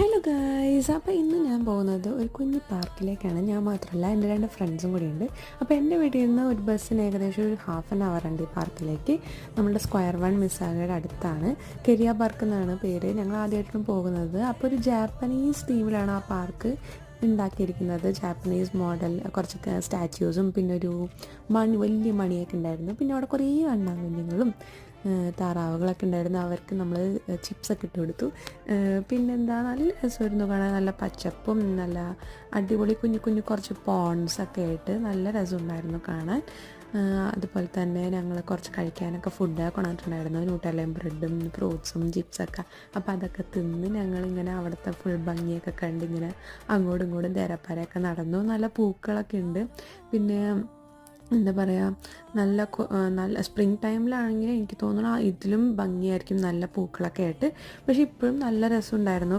Hello guys, അപ്പോൾ ഇന്ന് ഞാൻ പോകുന്നത് ഒരു കുഞ്ഞു പാർക്കിലേക്കാണ്. ഞാൻ മാത്രമല്ല, എൻ്റെ 2 ഫ്രണ്ട്സും കൂടിയുണ്ട്. അപ്പോൾ എൻ്റെ വീട്ടിൽ നിന്ന് ഒരു ബസ്സിന് ഏകദേശം ഒരു ഹാഫ് ആൻ അവർ ഉണ്ട് ഈ പാർക്കിലേക്ക്. നമ്മുടെ സ്ക്വയർ 1 മിസ്സാഗയുടെ അടുത്താണ്. കെരിയ പാർക്ക് എന്നാണ് പേര്. ഞങ്ങൾ ആദ്യമായിട്ടാണ് പോകുന്നത്. അപ്പോൾ ഒരു ജാപ്പനീസ് തീമിലാണ് ആ പാർക്ക് ഉണ്ടാക്കിയിരിക്കുന്നത്. ജാപ്പനീസ് മോഡൽ കുറച്ച് സ്റ്റാച്യൂസും പിന്നെ ഒരു വലിയ മണിയൊക്കെ ഉണ്ടായിരുന്നു. പിന്നെ അവിടെ കുറേ അണ്ണാൻകുഞ്ഞുങ്ങളും താറാവുകളൊക്കെ ഉണ്ടായിരുന്നു. അവർക്ക് നമ്മൾ ചിപ്സൊക്കെ ഇട്ട് കൊടുത്തു. പിന്നെന്താ, നല്ല രസമായിരുന്നു കാണാൻ. നല്ല പച്ചപ്പും നല്ല അടിപൊളി കുഞ്ഞു കുഞ്ഞു കുറച്ച് പോൺസൊക്കെ ആയിട്ട് നല്ല രസമുണ്ടായിരുന്നു കാണാൻ. അതുപോലെ തന്നെ ഞങ്ങൾ കുറച്ച് കഴിക്കാനൊക്കെ ഫുഡ് കൊണ്ടിട്ടുണ്ടായിരുന്നു. ന്യൂട്ടലയും ബ്രെഡും ഫ്രൂട്ട്സും ചിപ്സൊക്കെ. അപ്പോൾ അതൊക്കെ തിന്ന് ഞങ്ങളിങ്ങനെ അവിടുത്തെ ഫുൾ ഭംഗിയൊക്കെ കണ്ട് ഇങ്ങനെ അങ്ങോട്ടും ഇങ്ങോട്ടും തെരപ്പരയൊക്കെ നടന്നു. നല്ല പൂക്കളൊക്കെ ഉണ്ട്. പിന്നെ എന്താ പറയുക, നല്ല സ്പ്രിങ് ടൈമിലാണെങ്കിൽ എനിക്ക് തോന്നുന്നു ഇതിലും ഭംഗിയായിരിക്കും, നല്ല പൂക്കളൊക്കെ ആയിട്ട്. പക്ഷെ ഇപ്പോഴും നല്ല രസമുണ്ടായിരുന്നു.